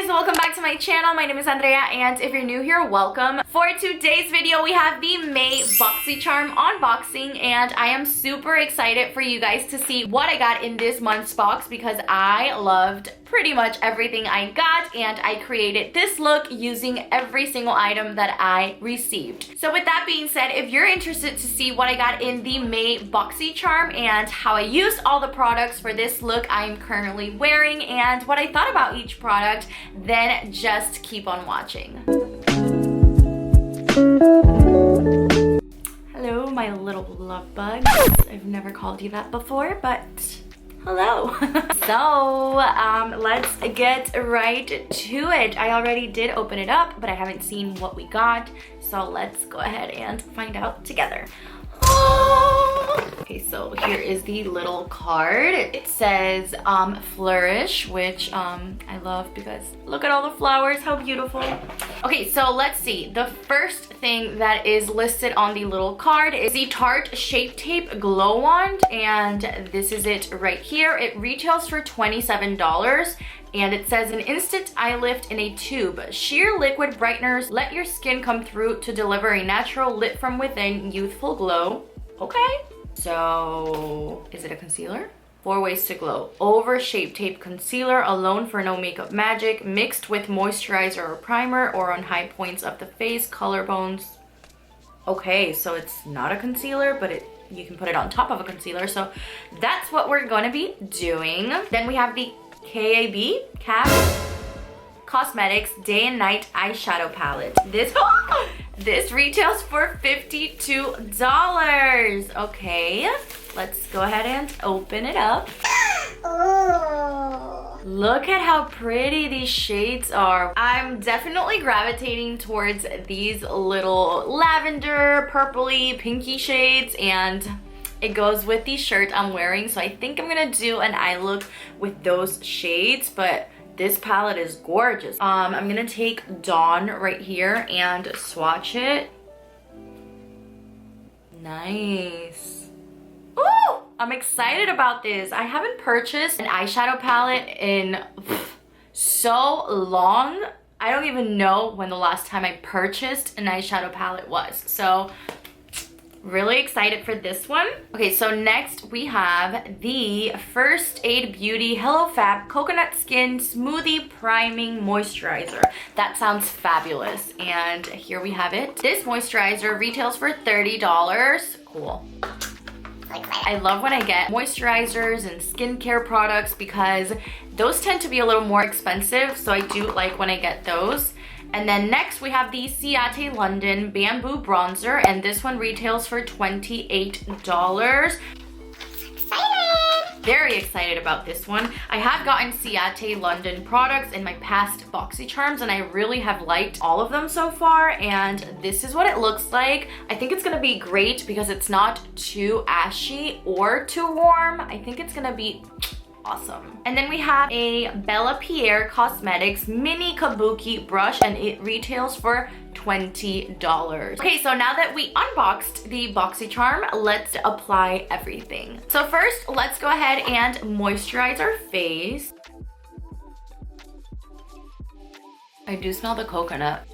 welcome back to my channel. My name is Andrea, and if you're new here, welcome. For today's video, we have the May Boxycharm unboxing, and I am super excited for you guys to see what I got in this month's box because I loved pretty much everything I got, and I created this look using every single item that I received. So with that being said, if you're interested to see what I got in the May Boxycharm and how I used all the products for this look I'm currently wearing and what I thought about each product, then just keep on watching. Hello, my little love bugs. I've never called you that before, but hello. So let's get right to it. I already did open it up, but I haven't seen what we got, so let's go ahead and find out together. Okay, so here is the little card. It says flourish, which I love because look at all the flowers, how beautiful. Okay, so let's see. The first thing that is listed on the little card is the Tarte Shape Tape Glow Wand, and this is it right here. It retails for $27. And it says an instant eye lift in a tube. Sheer liquid brighteners let your skin come through to deliver a natural lit from within youthful glow. Okay. So is it a concealer? 4 ways to glow. Over Shape Tape concealer alone for no makeup magic, mixed with moisturizer or primer or on high points of the face, collarbones. Okay, so it's not a concealer, but you can put it on top of a concealer. So that's what we're gonna be doing. Then we have the KAB Cosmetics Day and Night Eyeshadow Palette. This retails for $52. Okay, let's go ahead and open it up. Look at how pretty these shades are. I'm definitely gravitating towards these little lavender, purpley, pinky shades, and it goes with the shirt I'm wearing, so I think I'm gonna do an eye look with those shades, but this palette is gorgeous. I'm gonna take Dawn right here and swatch it. Nice. Ooh, I'm excited about this. I haven't purchased an eyeshadow palette in so long. I don't even know when the last time I purchased an eyeshadow palette was, so really excited for this one. Okay, so next we have the First Aid Beauty Hello Fab Coconut Skin Smoothie Priming Moisturizer. That sounds fabulous, and here we have it. This moisturizer retails for $30. Cool. I love when I get moisturizers and skincare products because those tend to be a little more expensive, so I do like when I get those. And then next we have the CIATE London Bamboo Bronzer, and this one retails for $28. Very excited about this one. I have gotten CIATE London products in my past Boxycharms, and I really have liked all of them so far, and this is what it looks like. I think it's gonna be great because it's not too ashy or too warm. I think it's gonna be awesome. And then we have a BELLAPIERE Cosmetics Mini Kabuki brush, and it retails for $20. Okay, so now that we unboxed the Boxycharm, let's apply everything. So first, let's go ahead and moisturize our face. I do smell the coconut.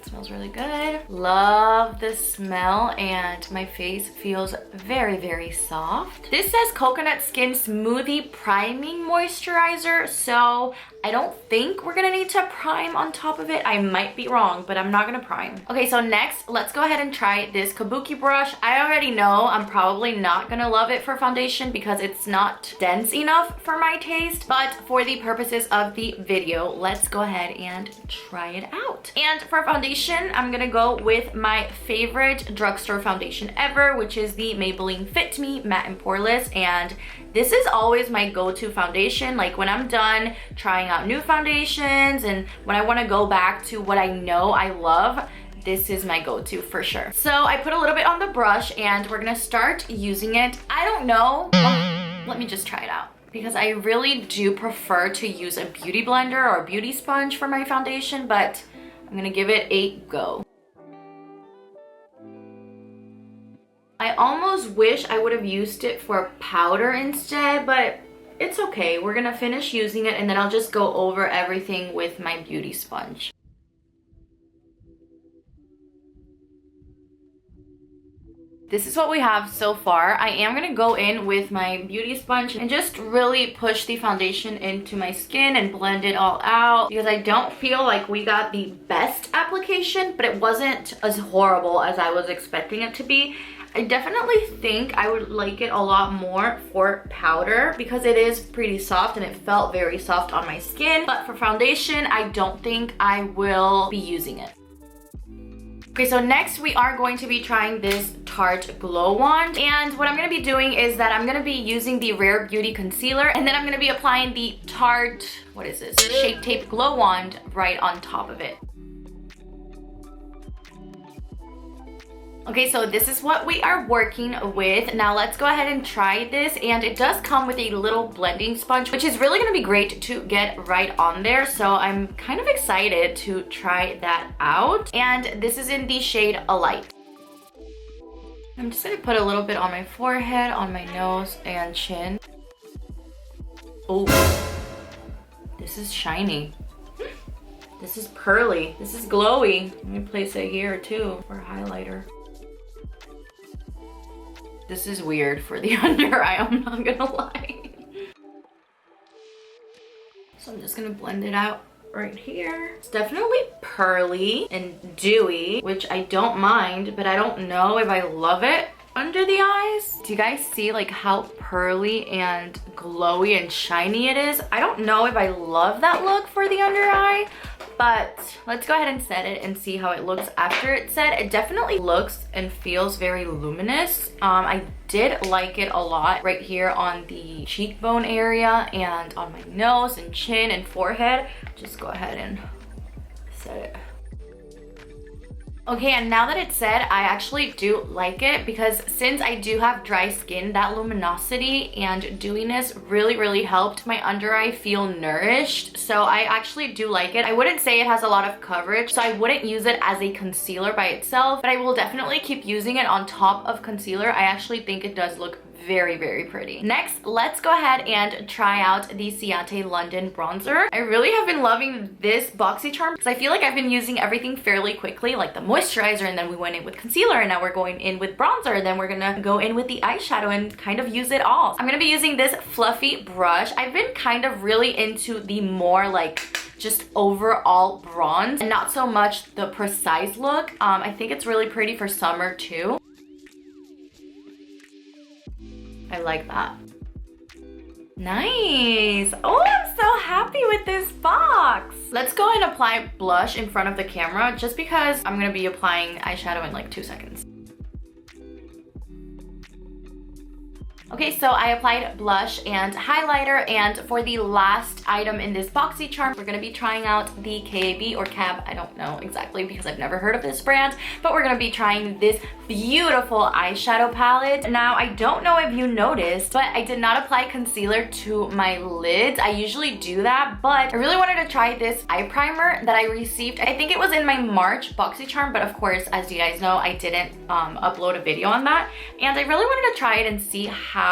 Smells really good. Love the smell, and my face feels very, very soft. This says Coconut Skin Smoothie Priming Moisturizer, so I don't think we're gonna need to prime on top of it. I might be wrong, but I'm not gonna prime. Okay, so next, let's go ahead and try this Kabuki brush. I already know I'm probably not gonna love it for foundation because it's not dense enough for my taste, but for the purposes of the video, let's go ahead and try it out. And for foundation, I'm gonna go with my favorite drugstore foundation ever, which is the Maybelline Fit Me Matte and Poreless, and this is always my go-to foundation. Like when I'm done trying out new foundations and when I want to go back to what I know I love, this is my go-to for sure. So I put a little bit on the brush and we're gonna start using it. I don't know, let me just try it out because I really do prefer to use a beauty blender or a beauty sponge for my foundation, but I'm gonna give it a go. I almost wish I would have used it for powder instead, but it's okay. We're gonna finish using it and then I'll just go over everything with my beauty sponge. This is what we have so far. I am gonna go in with my beauty sponge and just really push the foundation into my skin and blend it all out, because I don't feel like we got the best application, but it wasn't as horrible as I was expecting it to be. I definitely think I would like it a lot more for powder because it is pretty soft and it felt very soft on my skin. But for foundation, I don't think I will be using it. Okay, so next we are going to be trying this Tarte Glow Wand. And what I'm going to be doing is that I'm going to be using the Rare Beauty Concealer. And then I'm going to be applying the Tarte, what is this? Shape Tape Glow Wand right on top of it. Okay, so this is what we are working with. Now let's go ahead and try this. And it does come with a little blending sponge, which is really gonna be great to get right on there. So I'm kind of excited to try that out. And this is in the shade Alight. I'm just gonna put a little bit on my forehead, on my nose and chin. Oh, this is shiny. This is pearly. This is glowy. Let me place it here too for highlighter. This is weird for the under eye, I'm not gonna lie. So I'm just gonna blend it out right here. It's definitely pearly and dewy, which I don't mind, but I don't know if I love it under the eyes. Do you guys see like how pearly and glowy and shiny it is? I don't know if I love that look for the under eye, but let's go ahead and set it and see how it looks after it's set. It definitely looks and feels very luminous. I did like it a lot right here on the cheekbone area and on my nose and chin and forehead. Just go ahead and set it. Okay, and now that it's set, I actually do like it because since I do have dry skin, that luminosity and dewiness really helped my under eye feel nourished. So I actually do like it. I wouldn't say it has a lot of coverage, so I wouldn't use it as a concealer by itself, but I will definitely keep using it on top of concealer. I actually think it does look very pretty. Next, let's go ahead and try out the CIATE London bronzer. I really have been loving this Boxycharm because I feel like I've been using everything fairly quickly, like the moisturizer, and then we went in with concealer, and now we're going in with bronzer, and then we're gonna go in with the eyeshadow and kind of use it all. I'm gonna be using this fluffy brush. I've been kind of really into the more like just overall bronze and not so much the precise look. I think it's really pretty for summer too. I like that. Nice. Oh, I'm so happy with this box. Let's go and apply blush in front of the camera just because I'm gonna be applying eyeshadow in like 2 seconds. Okay, so I applied blush and highlighter, and for the last item in this Boxycharm, we're gonna be trying out the KAB or KAB, I don't know exactly because I've never heard of this brand, but we're gonna be trying this beautiful eyeshadow palette. Now, I don't know if you noticed, but I did not apply concealer to my lids. I usually do that, but I really wanted to try this eye primer that I received. I think it was in my March Boxycharm, but of course, as you guys know, I didn't upload a video on that, and I really wanted to try it and see how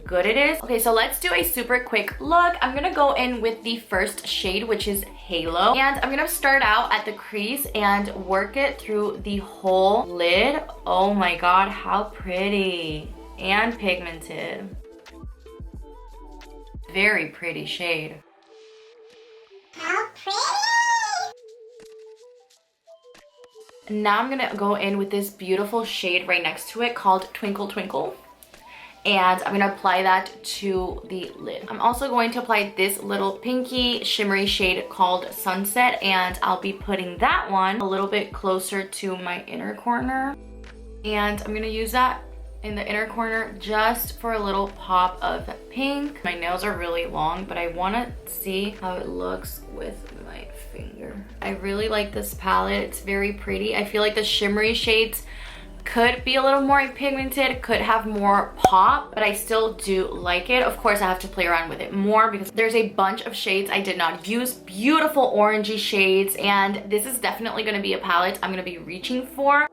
good it is. Okay, so let's do a super quick look. I'm gonna go in with the first shade, which is Halo, and I'm gonna start out at the crease and work it through the whole lid. Oh my god, how pretty and pigmented. Very pretty shade. How pretty! Now I'm gonna go in with this beautiful shade right next to it called Twinkle Twinkle. And I'm gonna apply that to the lid. I'm also going to apply this little pinky shimmery shade called Sunset, and I'll be putting that one a little bit closer to my inner corner. And I'm gonna use that in the inner corner just for a little pop of pink. My nails are really long, but I wanna see how it looks with my finger. I really like this palette. It's very pretty. I feel like the shimmery shades could be a little more pigmented, could have more pop, but I still do like it. Of course, I have to play around with it more because there's a bunch of shades I did not use. Beautiful orangey shades, and this is definitely gonna be a palette I'm gonna be reaching for.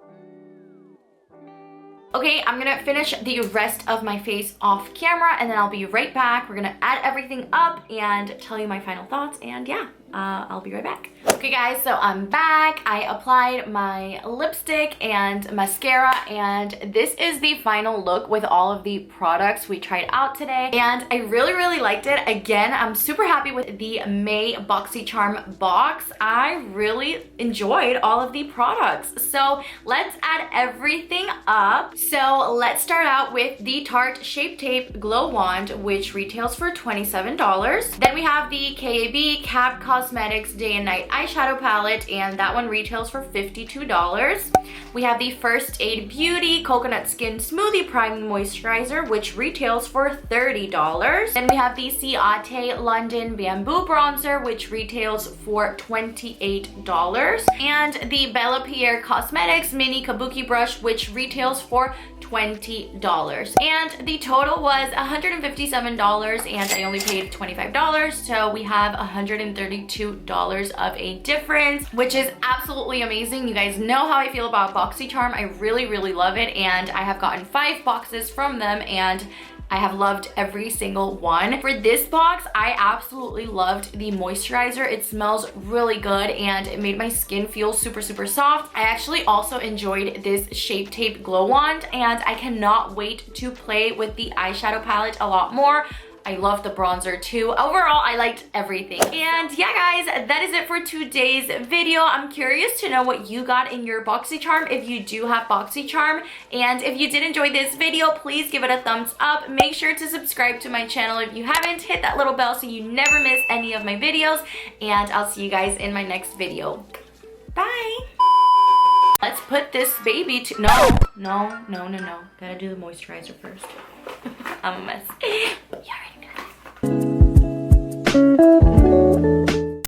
Okay, I'm gonna finish the rest of my face off camera and then I'll be right back. We're gonna add everything up and tell you my final thoughts, and yeah, I'll be right back. Okay guys, so I'm back. I applied my lipstick and mascara, and this is the final look with all of the products we tried out today, and I really liked it. Again, I'm super happy with the May Boxycharm box. I really enjoyed all of the products. So let's add everything up. So let's start out with the Tarte Shape Tape Glow Wand, which retails for $27. Then we have the KAB Cab Cosmetics Day and Night Eyeshadow Palette, and that one retails for $52. We have the First Aid Beauty Coconut Skin Smoothie Priming Moisturizer, which retails for $30. Then we have the CIATE London Bamboo Bronzer, which retails for $28. And the BELLAPIERE Cosmetics Mini Kabuki Brush, which retails for $20. And the total was $157, and I only paid $25, so we have $132 of a difference, which is absolutely amazing. You guys know how I feel about Boxycharm. I really love it, and I have gotten 5 boxes from them, and I have loved every single one. For this box, I absolutely loved the moisturizer. It smells really good and it made my skin feel super soft. I actually also enjoyed this Shape Tape Glow Wand, and I cannot wait to play with the eyeshadow palette a lot more. I love the bronzer too. Overall, I liked everything. And yeah, guys, that is it for today's video. I'm curious to know what you got in your Boxycharm, if you do have Boxycharm. And if you did enjoy this video, please give it a thumbs up. Make sure to subscribe to my channel if you haven't. Hit that little bell so you never miss any of my videos. And I'll see you guys in my next video. Bye. Let's put this baby to, no. Gotta do the moisturizer first. I'm a mess. You already